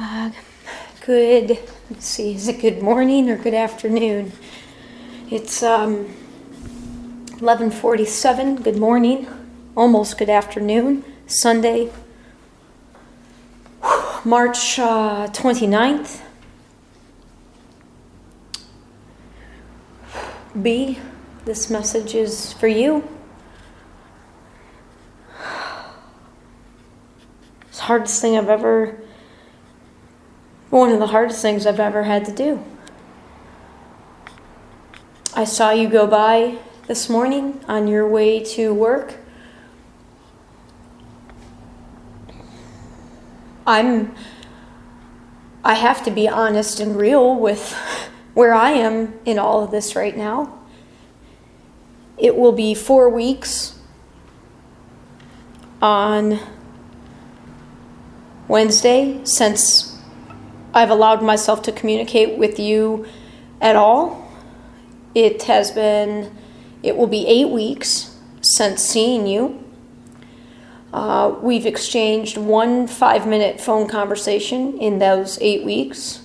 Uh, let's see, is it good morning or good afternoon? It's 11:47, good morning, almost good afternoon, Sunday, March 29th. B, this message is for you. It's the hardest thing one of the hardest things I've ever had to do. I saw you go by this morning on your way to work. I have to be honest and real with where I am in all of this right now. It will be 4 weeks on Wednesday since I've allowed myself to communicate with you at all. It will be 8 weeks since seeing you. We've exchanged one 5-minute phone conversation in those 8 weeks.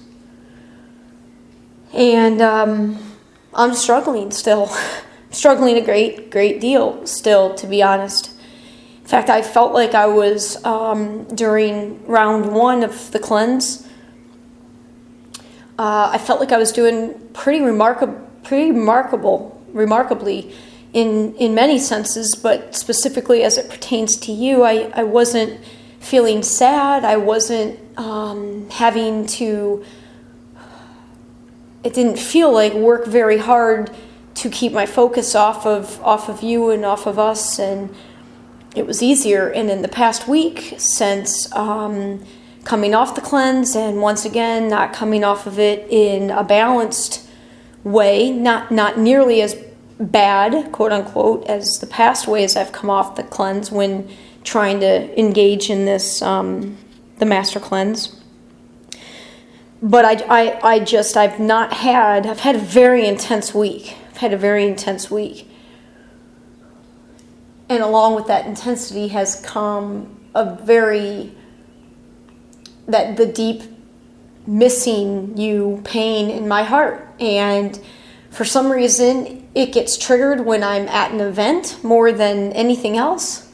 And I'm struggling still. Struggling a great deal still, to be honest. In fact, I felt like I was, during round 1 of the cleanse, I felt like I was doing pretty remarkably in many senses, but specifically as it pertains to you, I wasn't feeling sad. I wasn't having to, it didn't feel like work very hard to keep my focus off of you and off of us, and it was easier. And in the past week, since coming off the cleanse, and once again not coming off of it in a balanced way, not nearly as bad, quote unquote, as the past ways I've come off the cleanse when trying to engage in this the master cleanse. But I've had a very intense week. And along with that intensity has come the deep missing you pain in my heart. And for some reason, it gets triggered when I'm at an event more than anything else,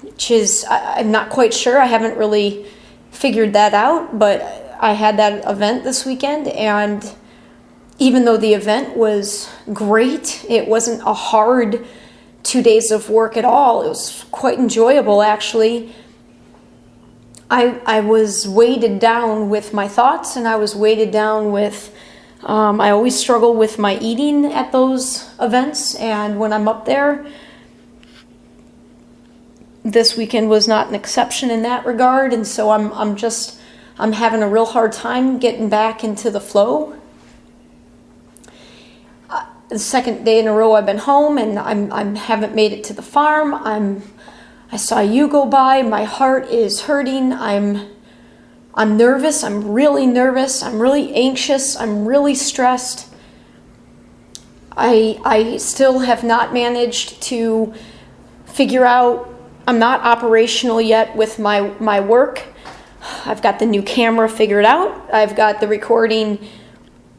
which is, I'm not quite sure. I haven't really figured that out, but I had that event this weekend, and even though the event was great, it wasn't a hard 2 days of work at all. It was quite enjoyable, actually. I was weighted down with my thoughts, and I was weighted down with, I always struggle with my eating at those events, and when I'm up there, this weekend was not an exception in that regard, and so I'm having a real hard time getting back into the flow. The second day in a row I've been home, and I haven't made it to the farm. I saw you go by. My heart is hurting. I'm nervous. I'm really nervous. I'm really anxious. I'm really stressed. I still have not managed to figure out. I'm not operational yet with my work. I've got the new camera figured out. I've got the recording.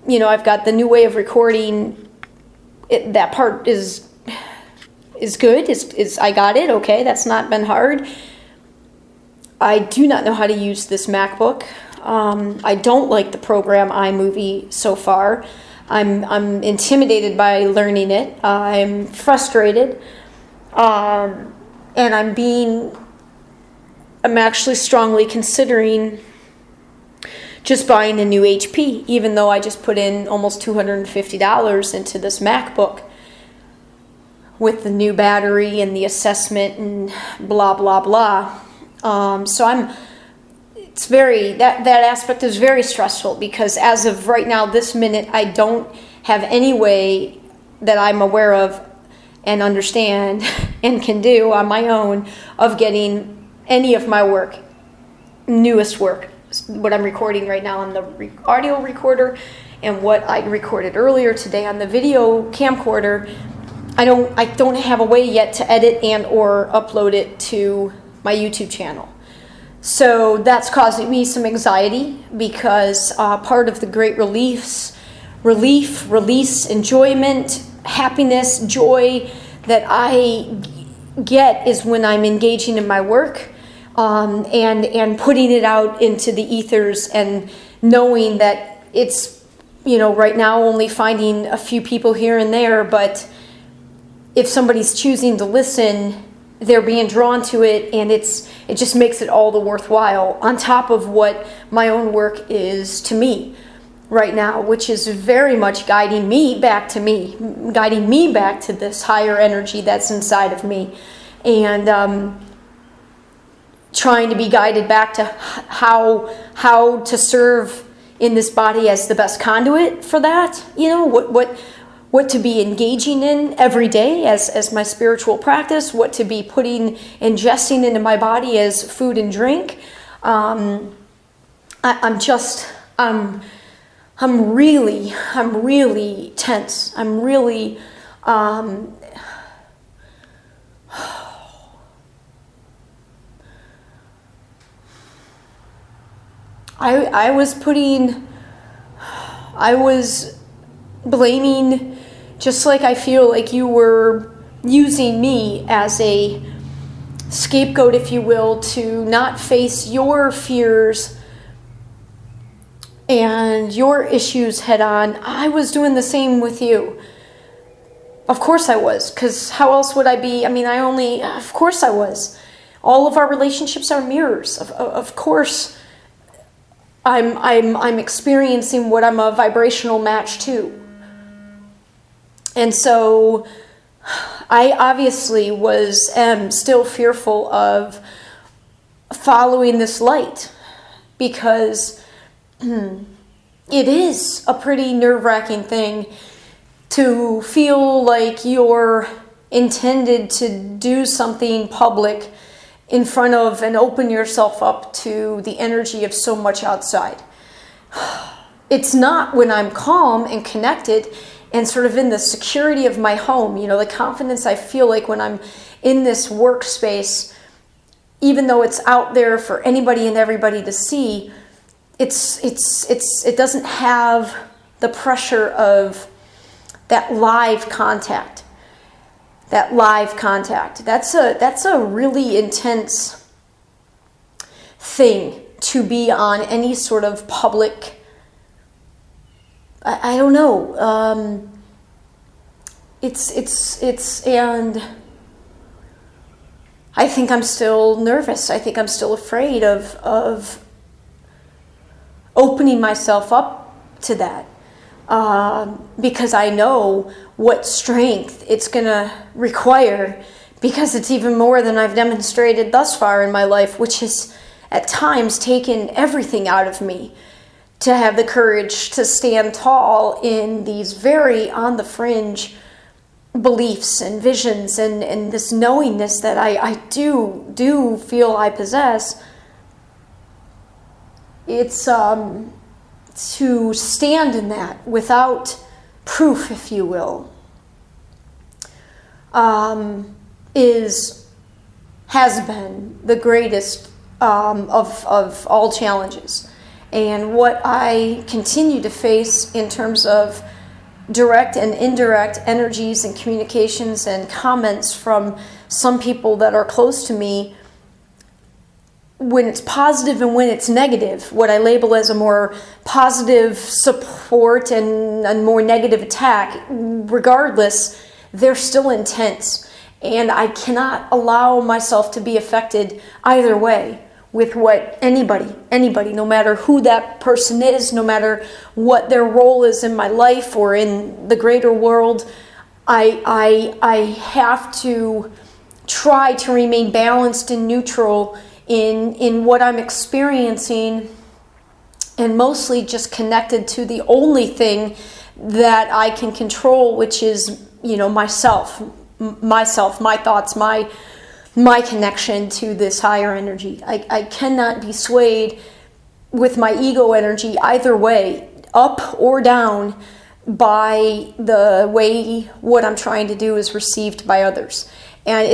I've got the new way of recording. That part is good. I got it. Okay, that's not been hard. I do not know how to use this MacBook. I don't like the program iMovie so far. I'm intimidated by learning it. I'm frustrated, and I'm actually strongly considering just buying a new HP, even though I just put in almost $250 into this MacBook with the new battery and the assessment and blah, blah, blah. So that aspect is very stressful, because as of right now, this minute, I don't have any way that I'm aware of and understand and can do on my own of getting any of my work, newest work, what I'm recording right now on the audio recorder and what I recorded earlier today on the video camcorder. I don't have a way yet to edit and or upload it to my YouTube channel. So that's causing me some anxiety, because part of the great release, enjoyment, happiness, joy that I get is when I'm engaging in my work, and putting it out into the ethers, and knowing that it's, right now only finding a few people here and there, but if somebody's choosing to listen, they're being drawn to it, and it just makes it all the worthwhile, on top of what my own work is to me right now, which is very much guiding me back to this higher energy that's inside of me, and trying to be guided back to how to serve in this body as the best conduit for that. What to be engaging in every day as my spiritual practice, what to be ingesting into my body as food and drink. I'm really tense. I'm really, I was blaming, just like I feel like you were using me as a scapegoat, if you will, to not face your fears and your issues head on. I was doing the same with you. Of course I was, because how else would I be? Of course I was. All of our relationships are mirrors. Of course I'm experiencing what I'm a vibrational match to. And so I obviously am still fearful of following this light, because it is a pretty nerve-wracking thing to feel like you're intended to do something public in front of and open yourself up to the energy of so much outside. It's not when I'm calm and connected and sort of in the security of my home, the confidence I feel like when I'm in this workspace, even though it's out there for anybody and everybody to see, it doesn't have the pressure of that live contact. That's a really intense thing to be on any sort of public. I don't know. And I think I'm still nervous. I think I'm still afraid of opening myself up to that, because I know what strength it's going to require, because it's even more than I've demonstrated thus far in my life, which has at times taken everything out of me to have the courage to stand tall in these very on the fringe beliefs and visions, and this knowingness that I do feel I possess. It's to stand in that without proof, if you will, has been the greatest of all challenges. And what I continue to face in terms of direct and indirect energies and communications and comments from some people that are close to me, when it's positive and when it's negative, what I label as a more positive support and a more negative attack, regardless, they're still intense. And I cannot allow myself to be affected either way with what anybody, no matter who that person is, no matter what their role is in my life or in the greater world. I have to try to remain balanced and neutral in what I'm experiencing, and mostly just connected to the only thing that I can control, which is, myself, my thoughts, my connection to this higher energy. I cannot be swayed with my ego energy either way, up or down, by the way what I'm trying to do is received by others. And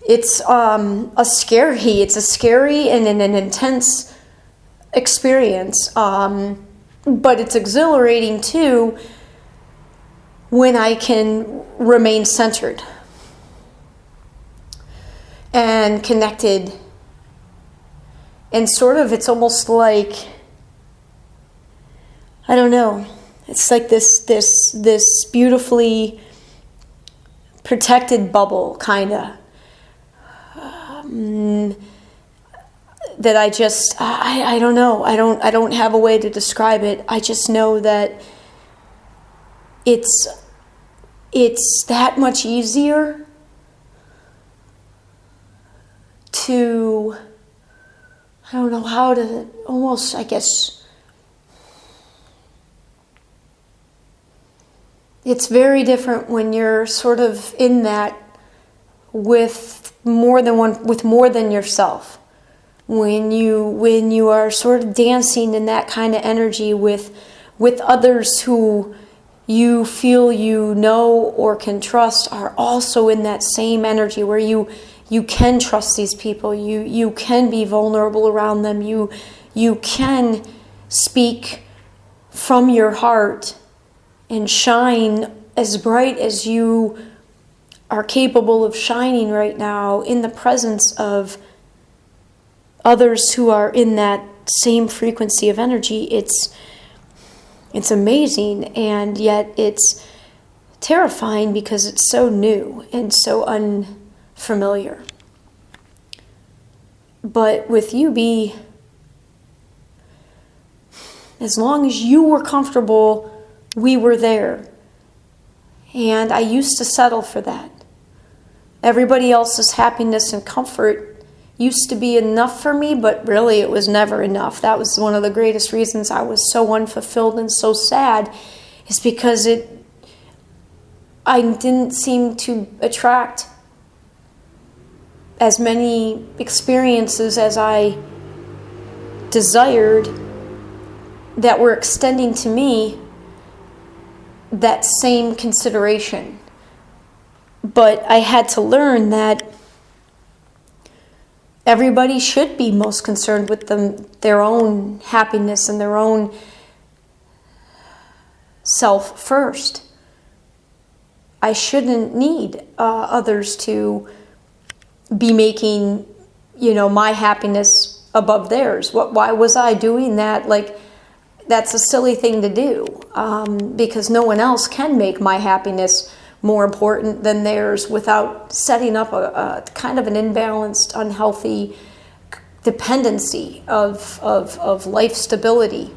it's a scary and an intense experience. But it's exhilarating too when I can remain centered and connected. And sort of, it's almost like, I don't know, it's like this beautifully protected bubble, kind of, that I don't know. I don't have a way to describe it. I just know that it's that much easier to, I don't know how to, almost, I guess, it's very different when you're sort of in that with more than yourself. When you are sort of dancing in that kind of energy with others who you feel you know or can trust are also in that same energy where you can trust these people, you can be vulnerable around them, you can speak from your heart and shine as bright as you are capable of shining right now in the presence of others who are in that same frequency of energy. It's amazing, and yet it's terrifying because it's so new and so unfamiliar. But with UB, as long as you were comfortable, we were there. And I used to settle for that. Everybody else's happiness and comfort used to be enough for me, but really it was never enough. That was one of the greatest reasons I was so unfulfilled and so sad, is because I didn't seem to attract as many experiences as I desired that were extending to me that same consideration. But I had to learn that everybody should be most concerned with their own happiness and their own self first. I shouldn't need others to be making, my happiness above theirs. Why was I doing that? Like, that's a silly thing to do, because no one else can make my happiness more important than theirs without setting up a kind of an imbalanced, unhealthy dependency of life stability.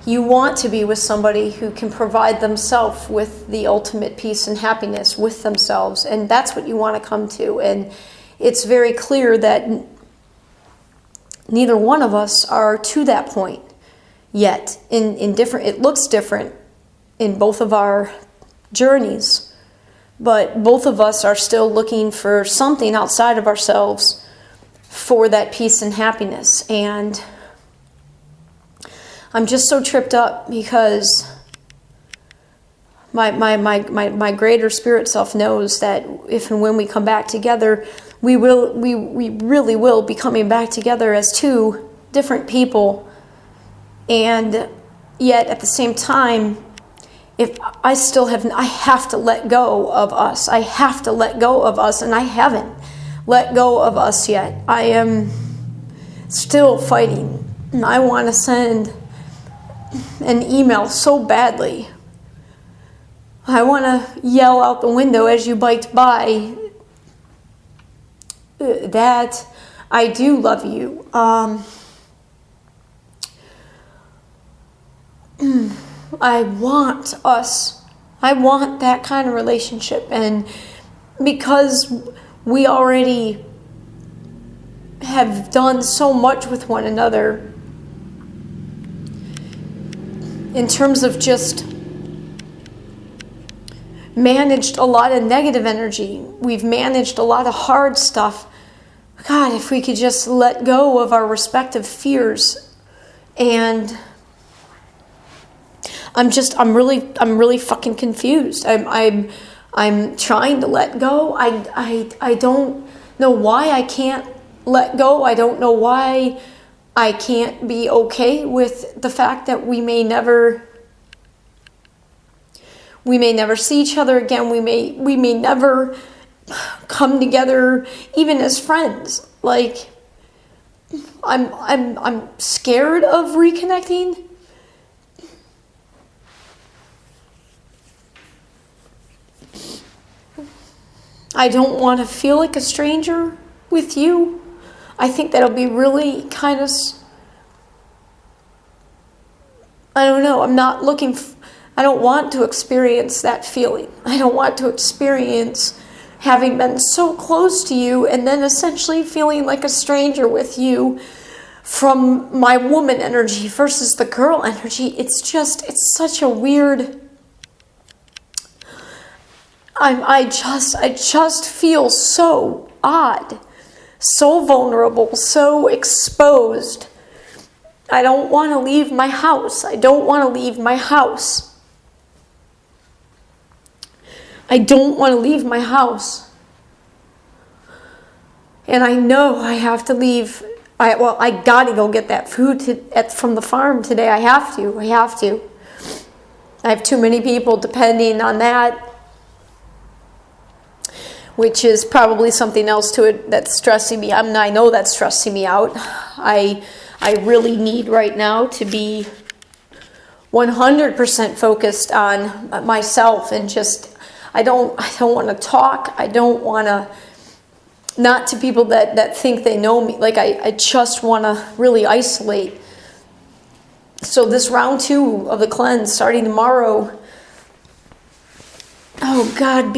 You want to be with somebody who can provide themselves with the ultimate peace and happiness with themselves, and that's what you want to come to. And it's very clear that neither one of us are to that point yet. It looks different in both of our journeys, but both of us are still looking for something outside of ourselves for that peace and happiness. And I'm just so tripped up because my greater spirit self knows that if and when we come back together, we really will be coming back together as two different people. And yet at the same time, if I have to let go of us. I have to let go of us, and I haven't let go of us yet. I am still fighting. And I want to send an email so badly. I want to yell out the window as you biked by that I do love you. I want that kind of relationship. And because we already have done so much with one another in terms of just managed a lot of negative energy, we've managed a lot of hard stuff. God, if we could just let go of our respective fears. And I'm really fucking confused. I'm trying to let go. I don't know why I can't let go. I don't know why I can't be okay with the fact that we may never see each other again. We may never come together even as friends. Like, I'm scared of reconnecting. I don't want to feel like a stranger with you. I think that'll be really kind of, I don't know, I don't want to experience that feeling. I don't want to experience having been so close to you and then essentially feeling like a stranger with you from my woman energy versus the girl energy. It's such a weird, I just feel so odd, so vulnerable, so exposed. I don't want to leave my house. I don't want to leave my house. I don't want to leave my house. And I know I have to leave. I gotta go get that food from the farm today. I have to. I have too many people depending on that, which is probably something else to it that's stressing me. I know that's stressing me out. I really need right now to be 100% focused on myself and just, I don't want to talk. I don't want to, not to people that think they know me. Like, I just want to really isolate. So this round 2 of the cleanse starting tomorrow, oh God,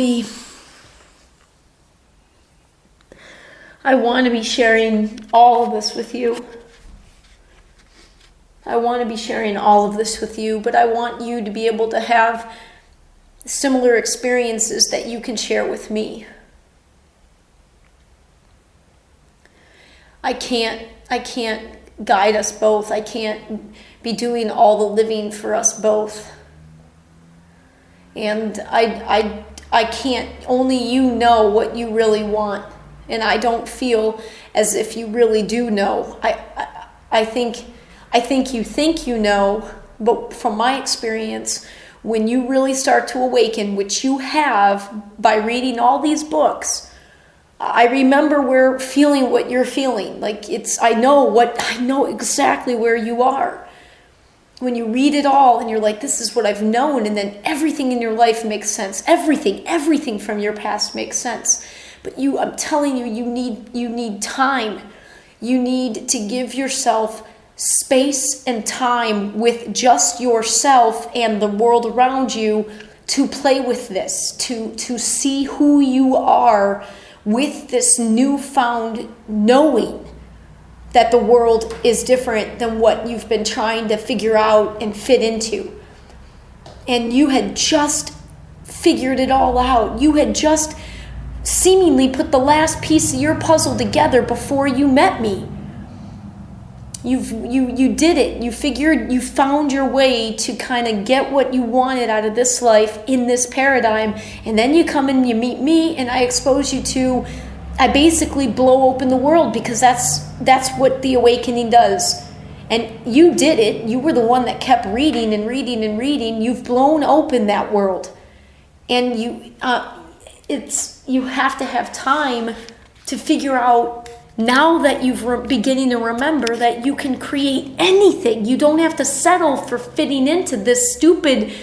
I want to be sharing all of this with you. I want to be sharing all of this with you, but I want you to be able to have similar experiences that you can share with me. I can't guide us both. I can't be doing all the living for us both. And I can't, only you know what you really want. And I don't feel as if you really do know. I think you think you know, but from my experience, when you really start to awaken, which you have by reading all these books, I remember feeling what you're feeling. Like, I know exactly where you are. When you read it all and you're like, this is what I've known, and then everything in your life makes sense. Everything from your past makes sense. But I'm telling you, you need time. You need to give yourself space and time with just yourself and the world around you to play with this, to see who you are with this newfound knowing that the world is different than what you've been trying to figure out and fit into. And you had just figured it all out. You had just seemingly put the last piece of your puzzle together before you met me. You did it. You found your way to kind of get what you wanted out of this life in this paradigm. And then you come and you meet me and I expose you to, I basically blow open the world, because that's what the awakening does. And you did it. You were the one that kept reading and reading and reading. You've blown open that world. And you have to have time to figure out, now that you've beginning to remember, that you can create anything. You don't have to settle for fitting into this stupid,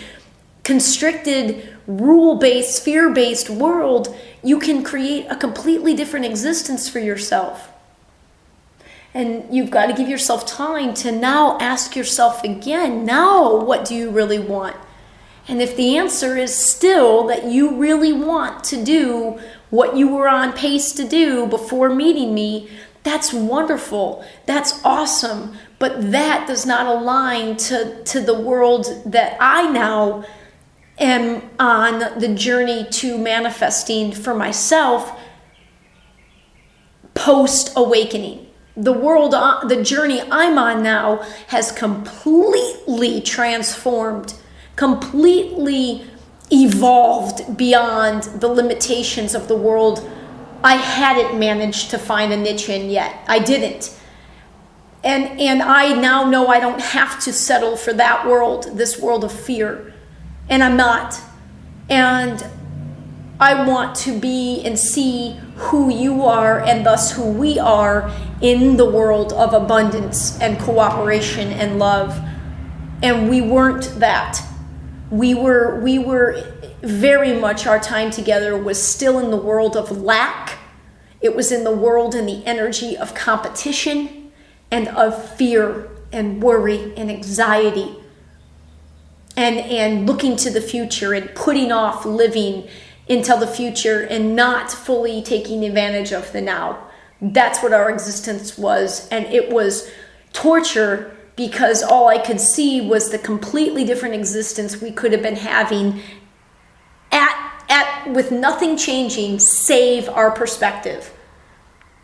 constricted, rule-based, fear-based world. You can create a completely different existence for yourself. And you've got to give yourself time to now ask yourself again, now what do you really want? And if the answer is still that you really want to do what you were on pace to do before meeting me, that's wonderful. That's awesome. But that does not align to the world that I now am on the journey to manifesting for myself post-awakening. The journey I'm on now has completely transformed, completely evolved beyond the limitations of the world I hadn't managed to find a niche in yet. I didn't. And I now know I don't have to settle for that world, this world of fear. And I'm not. And I want to be and see who you are and thus who we are in the world of abundance and cooperation and love. And we weren't that. We were very much, our time together was still in the world of lack. It was in the world and the energy of competition and of fear and worry and anxiety. And looking to the future and putting off living until the future and not fully taking advantage of the now. That's what our existence was. And it was torture because all I could see was the completely different existence we could have been having with nothing changing save our perspective.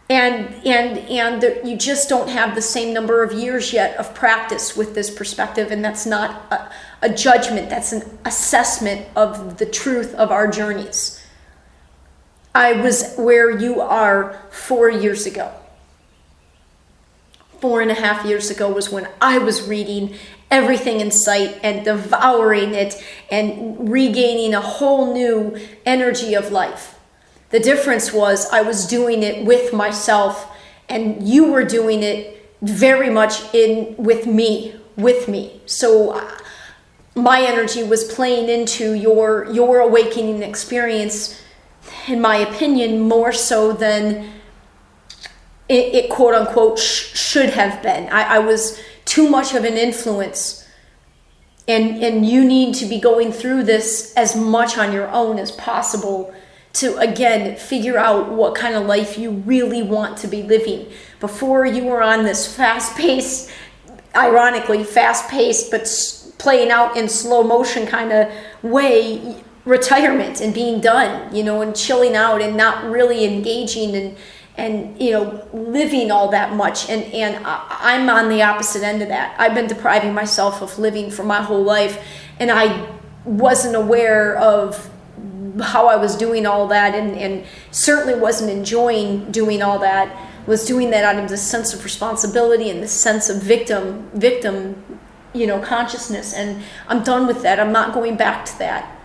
And you just don't have the same number of years yet of practice with this perspective, and that's not a judgment, that's an assessment of the truth of our journeys. I was where you are 4 years ago. 4.5 years ago was when I was reading everything in sight and devouring it and regaining a whole new energy of life. The difference was I was doing it with myself and you were doing it very much with me. So my energy was playing into your awakening experience, in my opinion, more so than it quote unquote should have been. I was too much of an influence, and you need to be going through this as much on your own as possible to, again, figure out what kind of life you really want to be living. Before, you were on this fast-paced, ironically fast-paced, but playing out in slow motion kind of way, retirement and being done, and chilling out and not really engaging and living all that much. And I'm on the opposite end of that. I've been depriving myself of living for my whole life, and I wasn't aware of how I was doing all that, and certainly wasn't enjoying doing all that. Was doing that out of this sense of responsibility and this sense of victim, consciousness. And I'm done with that. I'm not going back to that.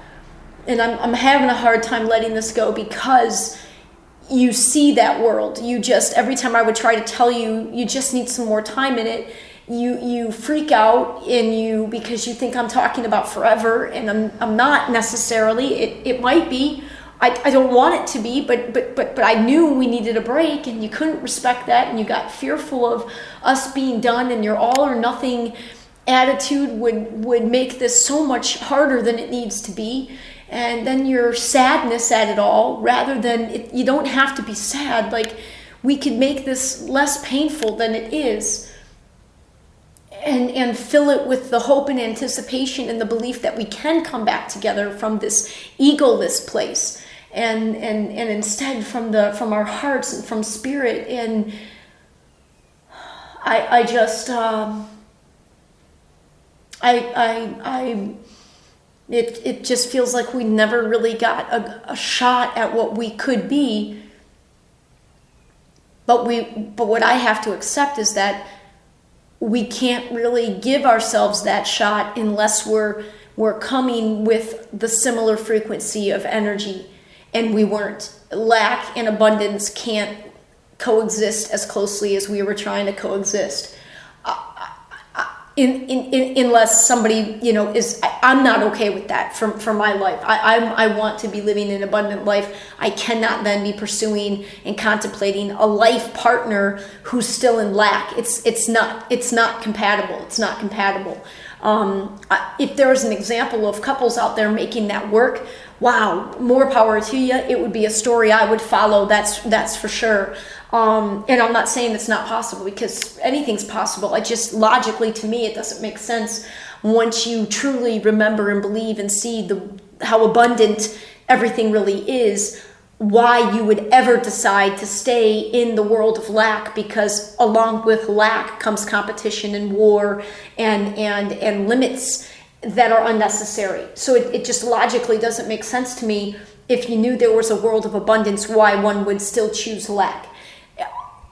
And I'm having a hard time letting this go because you see that world. You just, every time I would try to tell you, you just need some more time in it, you freak out because you think I'm talking about forever, and I'm not necessarily. It might be. I don't want it to be, but I knew we needed a break, and you couldn't respect that, and you got fearful of us being done, and your all or nothing attitude would make this so much harder than it needs to be. And then your sadness at it all, rather than you don't have to be sad. Like, we could make this less painful than it is. And fill it with the hope and anticipation and the belief that we can come back together from this egoless place, and instead from our hearts and from spirit. And it just feels like we never really got a shot at what we could be. But what I have to accept is that we can't really give ourselves that shot unless we're coming with the similar frequency of energy, and we weren't. Lack and abundance can't coexist as closely as we were trying to coexist. Unless somebody, I'm not okay with that for my life. I want to be living an abundant life. I cannot then be pursuing and contemplating a life partner who's still in lack. It's not compatible. It's not compatible. If there was an example of couples out there making that work, wow, more power to you. It would be a story I would follow. That's for sure. And I'm not saying it's not possible, because anything's possible. Logically, to me, it doesn't make sense once you truly remember and believe and see how abundant everything really is, why you would ever decide to stay in the world of lack, because along with lack comes competition and war and limits that are unnecessary. So it just logically doesn't make sense to me if you knew there was a world of abundance, why one would still choose lack.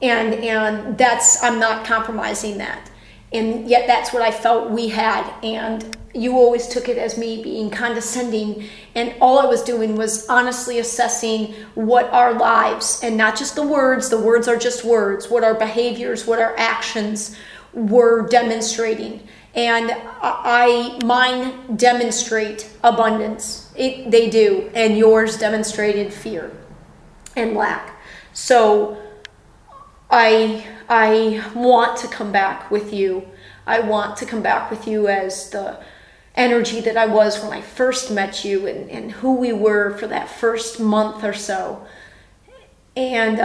And that's, I'm not compromising that. And yet that's what I felt we had. And you always took it as me being condescending. And all I was doing was honestly assessing what our lives, and not just the words are just words, what our behaviors, what our actions were demonstrating. And mine demonstrate abundance. They do. And yours demonstrated fear and lack. So I want to come back with you. I want to come back with you as the energy that I was when I first met you, and who we were for that first month or so. And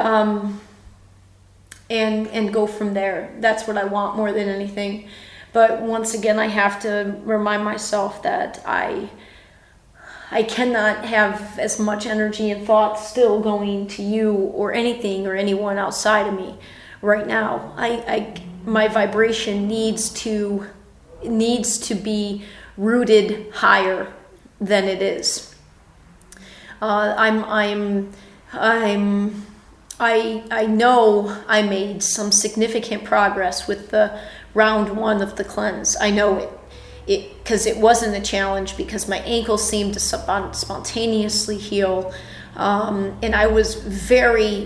go from there. That's what I want more than anything. But once again, I have to remind myself that I cannot have as much energy and thought still going to you or anything or anyone outside of me right now. My vibration needs to be rooted higher than it is. I know I made some significant progress with the round 1 of the cleanse. I know it because it wasn't a challenge, because my ankle seemed to spontaneously heal, and I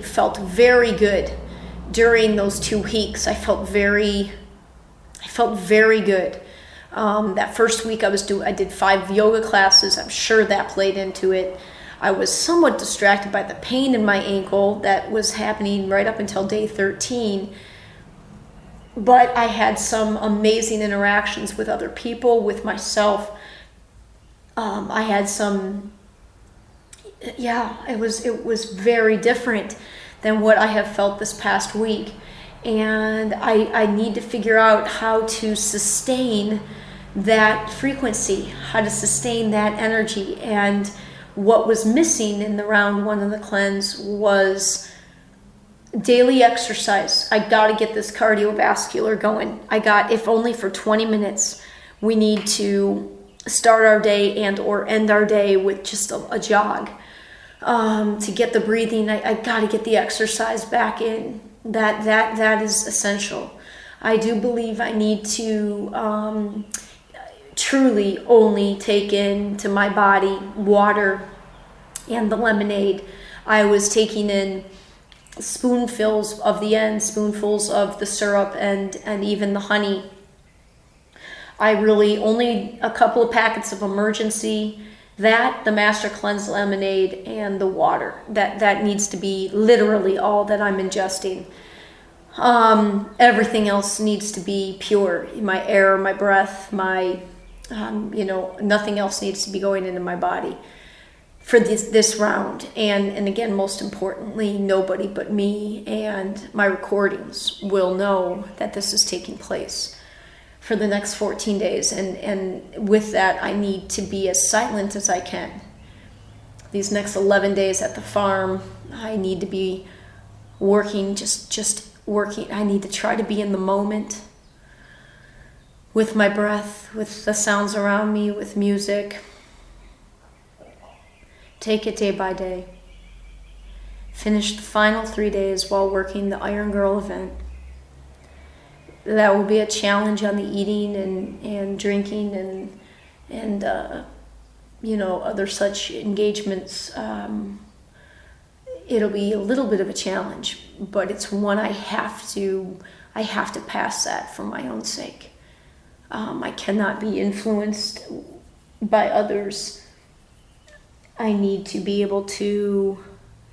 felt very good during those 2 weeks. I felt very good. That first week I did 5 yoga classes. I'm sure that played into it. I was somewhat distracted by the pain in my ankle that was happening right up until day 13. But I had some amazing interactions with other people, with myself. I had some, it was very different than what I have felt this past week. And I need to figure out how to sustain that frequency, how to sustain that energy. And what was missing in the round 1 of the cleanse was daily exercise. I got to get this cardiovascular going. If only for 20 minutes, we need to start our day and or end our day with just a jog. To get the breathing, I got to get the exercise back in. That is essential. I do believe I need to truly only take into my body water and the lemonade. I was taking in spoonfuls of the syrup and even the honey. I really only a couple of packets of emergency, the Master Cleanse lemonade, and the water. That needs to be literally all that I'm ingesting. Everything else needs to be pure. My air, my breath, nothing else needs to be going into my body for this round. And again, most importantly, nobody but me and my recordings will know that this is taking place for the next 14 days. And with that, I need to be as silent as I can. These next 11 days at the farm, I need to be working, just working. I need to try to be in the moment with my breath, with the sounds around me, with music. Take it day by day. Finish the final 3 days while working the Iron Girl event. That will be a challenge on the eating and drinking and other such engagements. It'll be a little bit of a challenge, but it's one I have to pass that for my own sake. I cannot be influenced by others. I need to be able to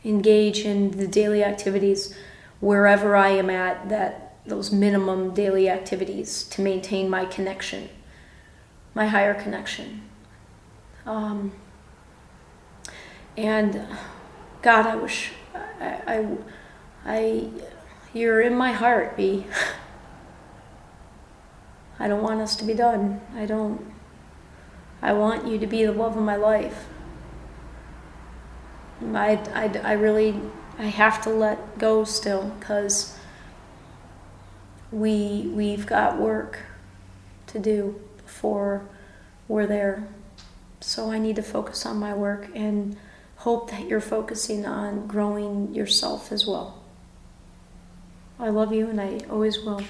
engage in the daily activities wherever I am at, those minimum daily activities to maintain my connection, my higher connection. And God, I wish you're in my heart, B. I don't want us to be done. I want you to be the love of my life. I have to let go still, because we've got work to do before we're there. So I need to focus on my work, and hope that you're focusing on growing yourself as well. I love you, and I always will.